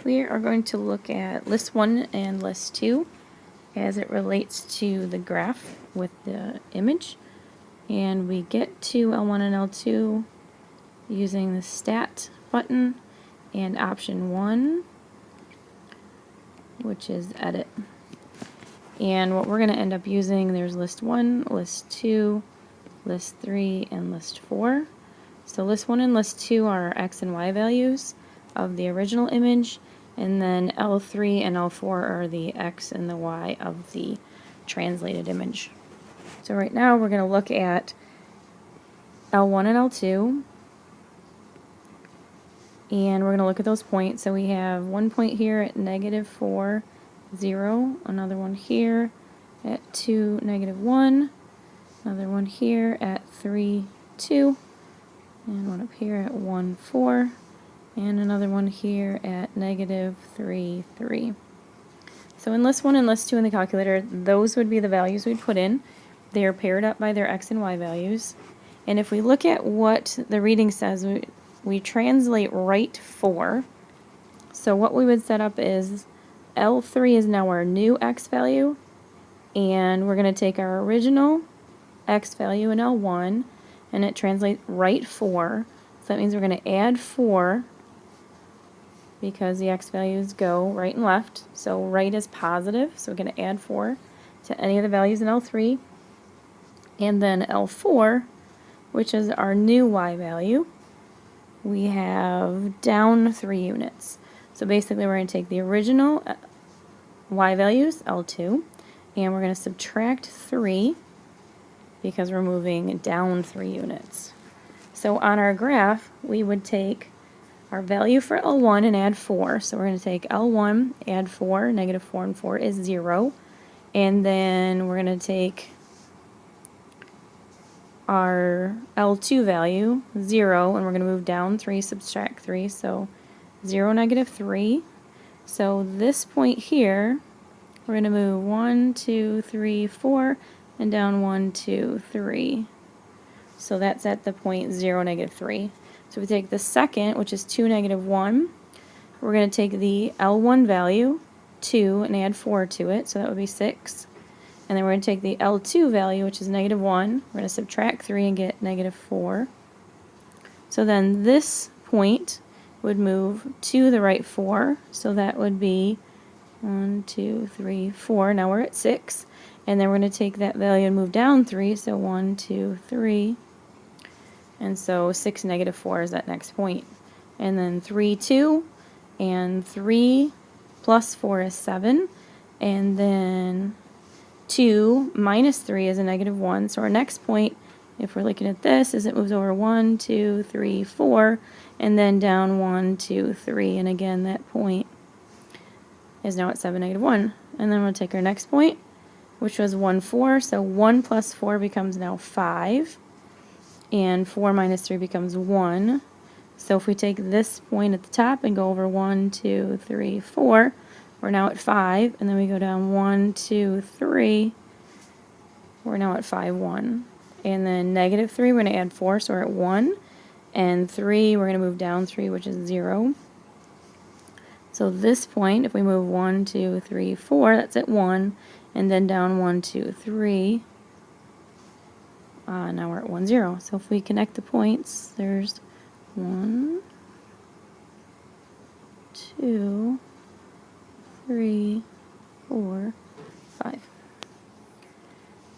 We are going to look at list 1 and list 2 as it relates to the graph with the image. And we get to L1 and L2 using the stat button and option 1, which is edit. And what we're going to end up using, there's list 1, list 2, list 3, and list 4. So list 1 and list 2 are our X and Y values of the original image, and then L3 and L4 are the X and the Y of the translated image. So right now we're going to look at L1 and L2, and we're going to look at those points. So we have one point here at -4, 0, another one here at 2, -1, another one here at 3, 2, and one up here at 1, 4, and another one here at -3, 3. So in list 1 and list 2 in the calculator, those would be the values we'd put in. They are paired up by their X and Y values. And if we look at what the reading says, we translate right 4. So what we would set up is L3 is now our new X value, and we're going to take our original X value in L1, and it translates right 4. So that means we're going to add 4 because the X values go right and left. So right is positive, so we're going to add 4 to any of the values in L3. And then L4, which is our new Y value, we have down 3 units. So basically we're going to take the original Y values, L2, and we're going to subtract 3 because we're moving down 3 units. So on our graph, we would take our value for L1 and add 4. So we're going to take L1, add 4, -4 and 4 is 0. And then we're going to take our L2 value, 0, and we're going to move down 3, subtract 3, so 0, -3. So this point here, we're going to move 1, 2, 3, 4, and down 1, 2, 3. So that's at the point 0, -3. So we take the second, which is 2, -1. We're going to take the L1 value, 2, and add 4 to it, so that would be 6. And then we're going to take the L2 value, which is -1. We're going to subtract 3 and get -4. So then this point would move to the right 4, so that would be 1, 2, 3, 4. Now we're at 6. And then we're going to take that value and move down 3, so 1, 2, 3. And so 6, -4 is that next point. And then 3, 2, and 3 plus 4 is 7. And then 2 minus 3 is a -1. So our next point, if we're looking at this, is it moves over 1, 2, 3, 4, and then down 1, 2, 3. And again, that point is now at 7, -1. And then we'll take our next point, which was 1, 4. So 1 plus 4 becomes now 5. And 4 minus 3 becomes 1. So if we take this point at the top and go over 1, 2, 3, 4, we're now at 5. And then we go down 1, 2, 3, we're now at 5, 1. And then -3, we're going to add 4, so we're at 1. And 3, we're going to move down 3, which is 0. So this point, if we move 1, 2, 3, 4, that's at 1. And then down 1, 2, 3. Now we're at 1, 0. So if we connect the points, there's 1, 2, 3, 4, 5.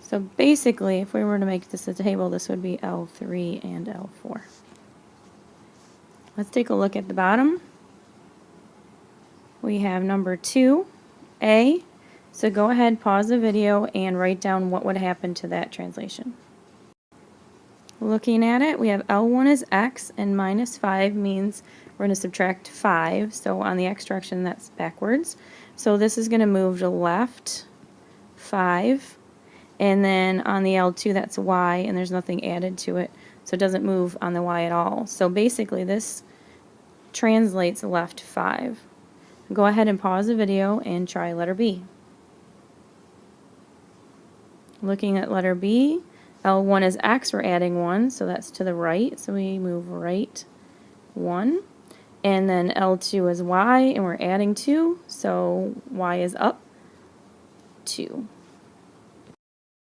So basically, if we were to make this a table, this would be L3 and L4. Let's take a look at the bottom. We have number 2A. So go ahead, pause the video, and write down what would happen to that translation. Looking at it, we have L1 is X, and -5 means we're going to subtract 5. So on the X direction, that's backwards. So this is going to move to left 5. And then on the L2, that's Y, and there's nothing added to it. So it doesn't move on the Y at all. So basically, this translates left 5. Go ahead and pause the video and try letter B. Looking at letter B, L1 is X, we're adding 1, so that's to the right, so we move right 1. And then L2 is y, and we're adding 2, so y is up 2.